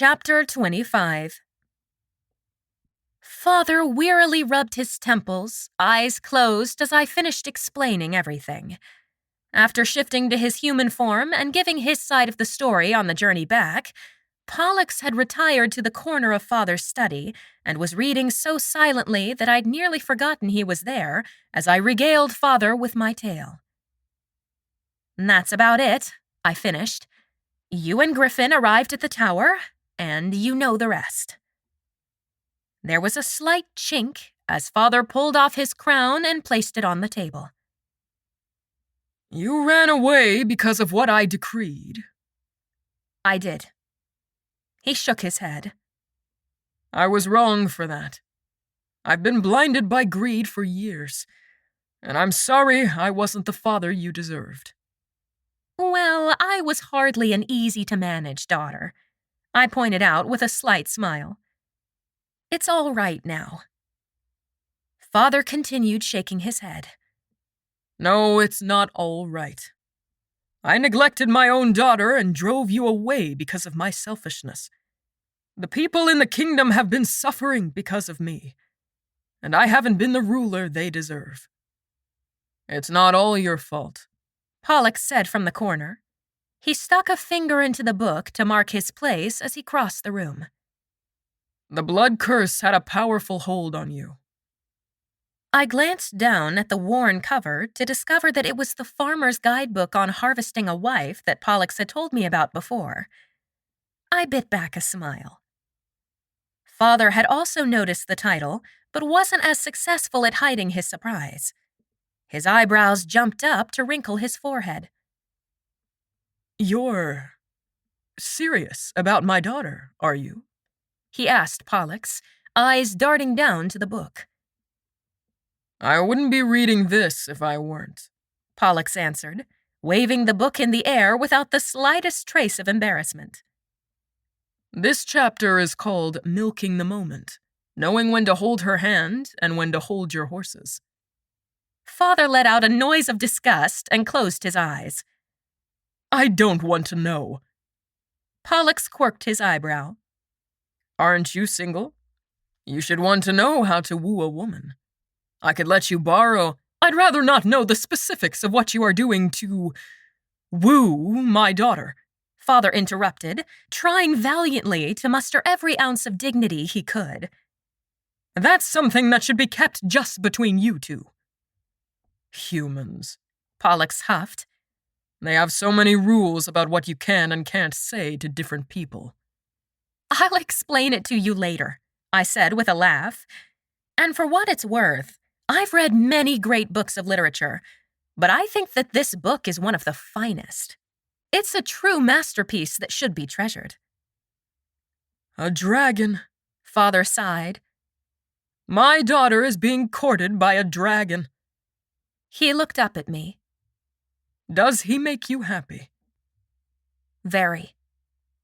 Chapter 25. Father wearily rubbed his temples, eyes closed as I finished explaining everything. After shifting to his human form and giving his side of the story on the journey back, Pollux had retired to the corner of Father's study and was reading so silently that I'd nearly forgotten he was there as I regaled Father with my tale. "That's about it," I finished. "You and Griffin arrived at the tower, and you know the rest." There was a slight chink as Father pulled off his crown and placed it on the table. "You ran away because of what I decreed." "I did." He shook his head. "I was wrong for that. I've been blinded by greed for years, and I'm sorry I wasn't the father you deserved." "Well, I was hardly an easy-to-manage daughter," I pointed out with a slight smile. "It's all right now." Father continued shaking his head. "No, it's not all right. I neglected my own daughter and drove you away because of my selfishness. The people in the kingdom have been suffering because of me, and I haven't been the ruler they deserve. It's not all your fault," Pollux said from the corner. He stuck a finger into the book to mark his place as he crossed the room. "The blood curse had a powerful hold on you." I glanced down at the worn cover to discover that it was the farmer's guidebook on harvesting a wife that Pollux had told me about before. I bit back a smile. Father had also noticed the title, but wasn't as successful at hiding his surprise. His eyebrows jumped up to wrinkle his forehead. "You're serious about my daughter, are you?" he asked Pollux, eyes darting down to the book. "I wouldn't be reading this if I weren't," Pollux answered, waving the book in the air without the slightest trace of embarrassment. "This chapter is called Milking the Moment, knowing when to hold her hand and when to hold your horses." Father let out a noise of disgust and closed his eyes. "I don't want to know." Pollux quirked his eyebrow. "Aren't you single? You should want to know how to woo a woman. I could let you borrow. I'd rather not know the specifics of what you are doing to woo my daughter," Father interrupted, trying valiantly to muster every ounce of dignity he could. "That's something that should be kept just between you two." "Humans," Pollux huffed. "They have so many rules about what you can and can't say to different people." "I'll explain it to you later," I said with a laugh. "And for what it's worth, I've read many great books of literature, but I think that this book is one of the finest. It's a true masterpiece that should be treasured." "A dragon," Father sighed. "My daughter is being courted by a dragon." He looked up at me. "Does he make you happy?" "Very.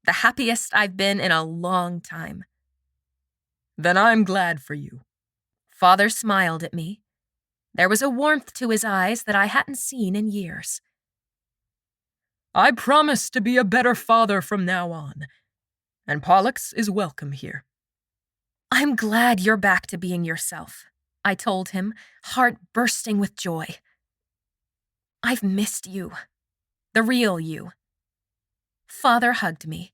The happiest I've been in a long time." "Then I'm glad for you." Father smiled at me. There was a warmth to his eyes that I hadn't seen in years. "I promise to be a better father from now on, and Pollux is welcome here." "I'm glad you're back to being yourself," I told him, heart bursting with joy. "I've missed you. The real you." Father hugged me.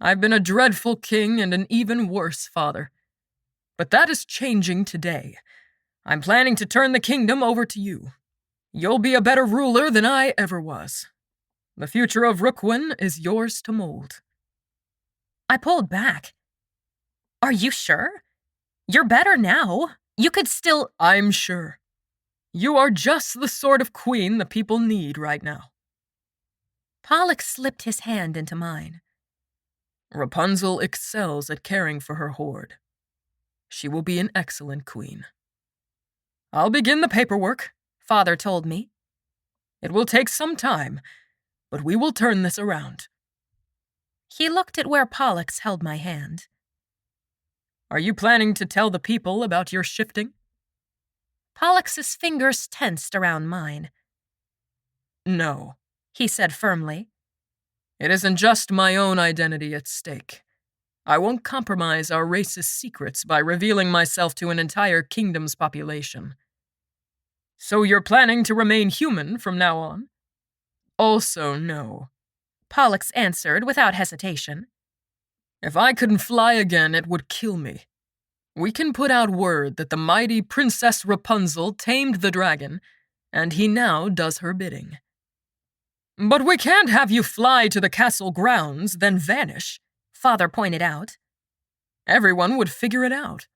"I've been a dreadful king and an even worse father. But that is changing today. I'm planning to turn the kingdom over to you. You'll be a better ruler than I ever was. The future of Rookwyn is yours to mold." I pulled back. "Are you sure? You're better now. You could still—" "I'm sure. You are just the sort of queen the people need right now." Pollux slipped his hand into mine. "Rapunzel excels at caring for her hoard. She will be an excellent queen." "I'll begin the paperwork," Father told me. "It will take some time, but we will turn this around." He looked at where Pollux held my hand. "Are you planning to tell the people about your shifting?" Pollux's fingers tensed around mine. "No," he said firmly. "It isn't just my own identity at stake. I won't compromise our race's secrets by revealing myself to an entire kingdom's population. So you're planning to remain human from now on? Also, no. Pollux answered without hesitation. If I couldn't fly again, it would kill me. We can put out word that the mighty Princess Rapunzel tamed the dragon, and he now does her bidding. But we can't have you fly to the castle grounds, then vanish, Father pointed out. Everyone would figure it out.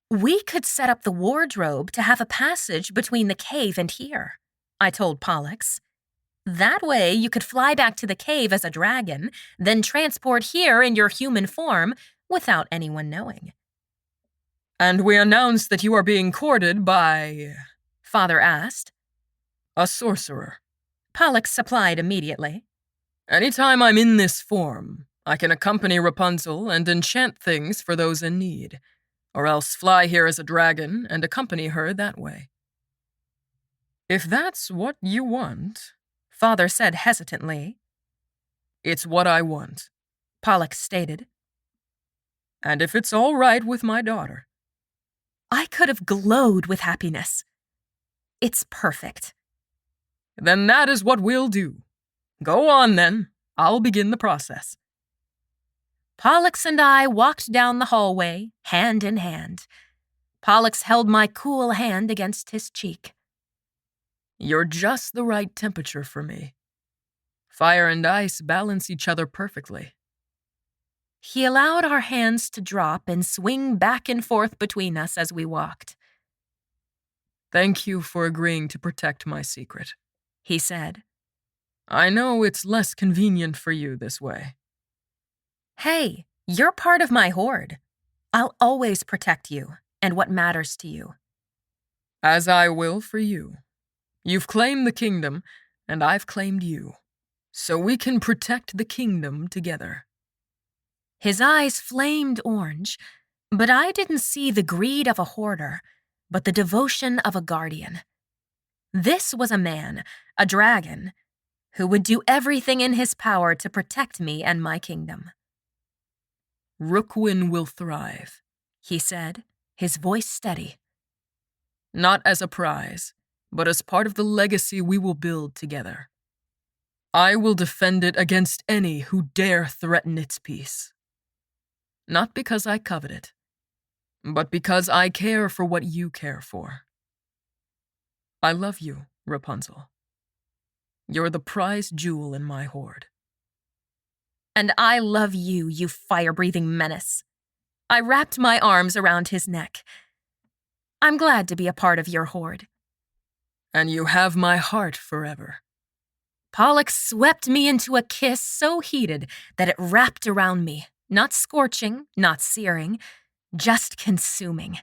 We could set up the wardrobe to have a passage between the cave and here, I told Pollux. That way you could fly back to the cave as a dragon, then transport here in your human form without anyone knowing. And we announce that you are being courted by... Father asked. A sorcerer. Pollux supplied immediately. Anytime I'm in this form, I can accompany Rapunzel and enchant things for those in need, or else fly here as a dragon and accompany her that way. If that's what you want, Father said hesitantly. It's what I want, Pollux stated. And if it's all right with my daughter. I could have glowed with happiness. It's perfect. Then that is what we'll do. Go on, then. I'll begin the process. Pollux and I walked down the hallway, hand in hand. Pollux held my cool hand against his cheek. You're just the right temperature for me. Fire and ice balance each other perfectly. He allowed our hands to drop and swing back and forth between us as we walked. Thank you for agreeing to protect my secret, he said. I know it's less convenient for you this way. Hey, you're part of my horde. I'll always protect you and what matters to you. As I will for you. You've claimed the kingdom, and I've claimed you. So we can protect the kingdom together. His eyes flamed orange, but I didn't see the greed of a hoarder, but the devotion of a guardian. This was a man, a dragon, who would do everything in his power to protect me and my kingdom. Rookwyn will thrive, he said, his voice steady. Not as a prize, but as part of the legacy we will build together. I will defend it against any who dare threaten its peace. Not because I covet it, but because I care for what you care for. I love you, Rapunzel. You're the prized jewel in my hoard. And I love you, you fire-breathing menace. I wrapped my arms around his neck. I'm glad to be a part of your horde. And you have my heart forever. Pollux swept me into a kiss so heated that it wrapped around me, not scorching, not searing, just consuming.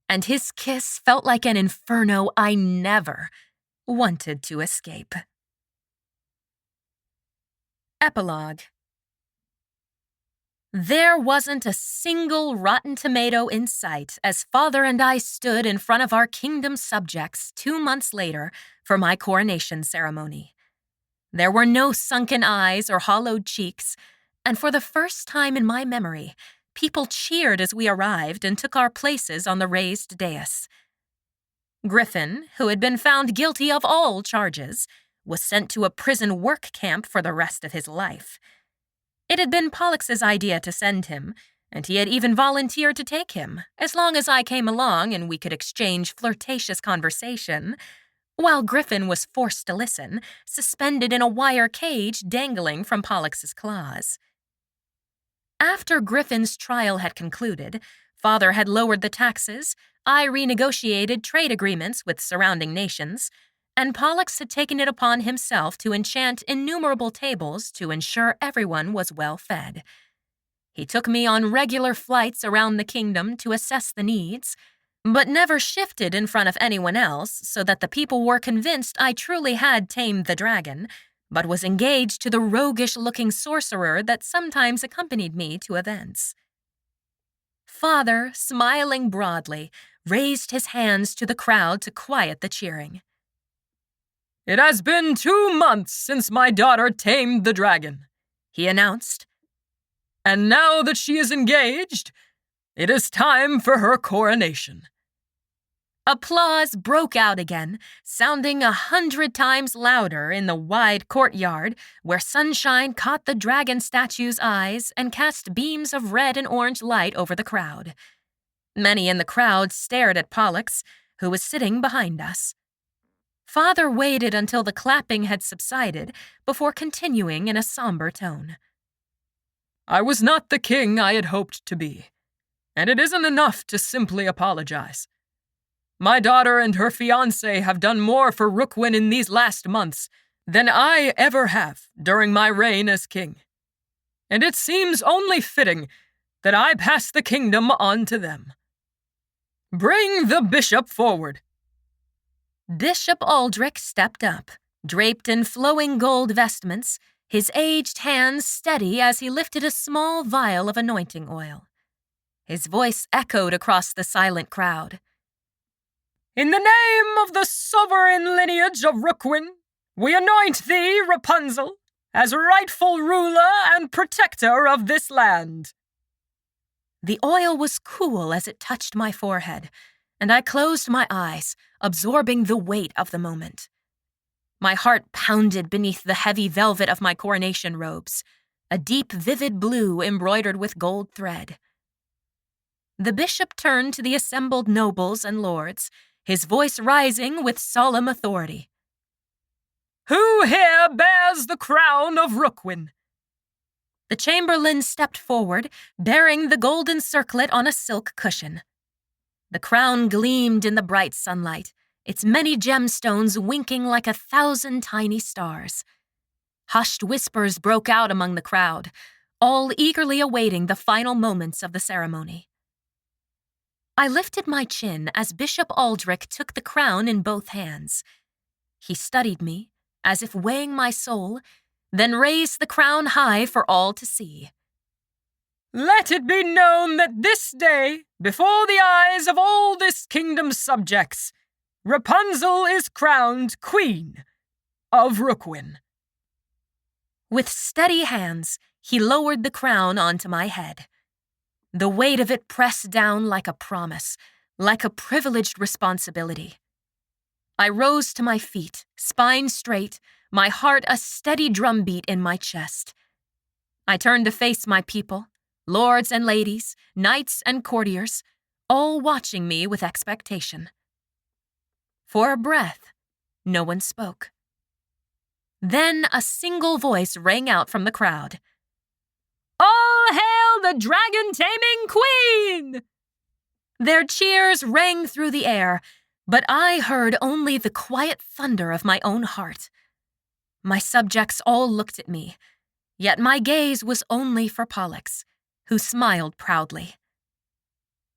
And his kiss felt like an inferno I never wanted to escape. Epilogue. There wasn't a single rotten tomato in sight as Father and I stood in front of our kingdom subjects 2 months later for my coronation ceremony. There were no sunken eyes or hollowed cheeks, and for the first time in my memory, people cheered as we arrived and took our places on the raised dais. Griffin, who had been found guilty of all charges, was sent to a prison work camp for the rest of his life. It had been Pollux's idea to send him, and he had even volunteered to take him, as long as I came along and we could exchange flirtatious conversation, while Griffin was forced to listen, suspended in a wire cage dangling from Pollux's claws. After Griffin's trial had concluded, Father had lowered the taxes, I renegotiated trade agreements with surrounding nations, and Pollux had taken it upon himself to enchant innumerable tables to ensure everyone was well fed. He took me on regular flights around the kingdom to assess the needs, but never shifted in front of anyone else so that the people were convinced I truly had tamed the dragon, but was engaged to the roguish-looking sorcerer that sometimes accompanied me to events. Father, smiling broadly, raised his hands to the crowd to quiet the cheering. It has been 2 months since my daughter tamed the dragon, he announced. And now that she is engaged, it is time for her coronation. Applause broke out again, sounding 100 times louder in the wide courtyard where sunshine caught the dragon statue's eyes and cast beams of red and orange light over the crowd. Many in the crowd stared at Pollux, who was sitting behind us. Father waited until the clapping had subsided before continuing in a somber tone. I was not the king I had hoped to be, and it isn't enough to simply apologize. My daughter and her fiancé have done more for Rookwyn in these last months than I ever have during my reign as king. And it seems only fitting that I pass the kingdom on to them. Bring the bishop forward. Bishop Aldrich stepped up, draped in flowing gold vestments, his aged hands steady as he lifted a small vial of anointing oil. His voice echoed across the silent crowd. In the name of the sovereign lineage of Rookwyn, we anoint thee, Rapunzel, as rightful ruler and protector of this land. The oil was cool as it touched my forehead, and I closed my eyes, absorbing the weight of the moment. My heart pounded beneath the heavy velvet of my coronation robes, a deep, vivid blue embroidered with gold thread. The bishop turned to the assembled nobles and lords, his voice rising with solemn authority. Who here bears the crown of Rookwyn? The chamberlain stepped forward, bearing the golden circlet on a silk cushion. The crown gleamed in the bright sunlight, its many gemstones winking like 1,000 tiny stars. Hushed whispers broke out among the crowd, all eagerly awaiting the final moments of the ceremony. I lifted my chin as Bishop Aldrich took the crown in both hands. He studied me, as if weighing my soul, then raised the crown high for all to see. Let it be known that this day, before the eyes of all this kingdom's subjects, Rapunzel is crowned Queen of Rookwyn. With steady hands, he lowered the crown onto my head. The weight of it pressed down like a promise, like a privileged responsibility. I rose to my feet, spine straight, my heart a steady drumbeat in my chest. I turned to face my people, lords and ladies, knights and courtiers, all watching me with expectation. For a breath, no one spoke. Then a single voice rang out from the crowd. All hail the dragon-taming queen! Their cheers rang through the air, but I heard only the quiet thunder of my own heart. My subjects all looked at me, yet my gaze was only for Pollux, who smiled proudly.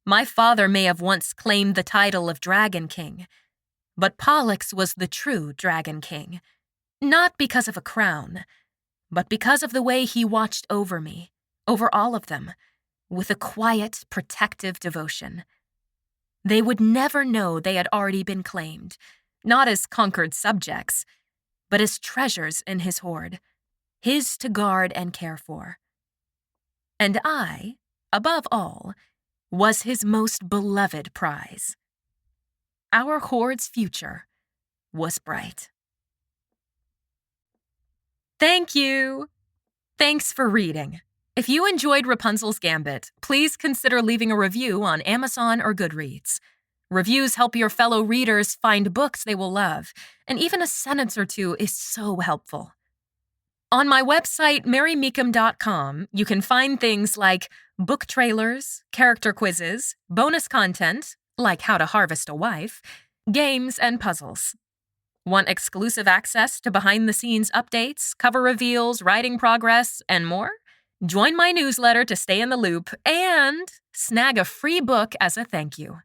My father may have once claimed the title of Dragon King, but Pollux was the true Dragon King, not because of a crown, but because of the way he watched over me, over all of them, with a quiet, protective devotion. They would never know they had already been claimed, not as conquered subjects, but as treasures in his hoard, his to guard and care for. And I, above all, was his most beloved prize. Our hoard's future was bright. Thank you! Thanks for reading. If you enjoyed Rapunzel's Gambit, please consider leaving a review on Amazon or Goodreads. Reviews help your fellow readers find books they will love, and even a sentence or two is so helpful. On my website, marymeekum.com, you can find things like book trailers, character quizzes, bonus content, like how to harvest a wife, games, and puzzles. Want exclusive access to behind-the-scenes updates, cover reveals, writing progress, and more? Join my newsletter to stay in the loop and snag a free book as a thank you.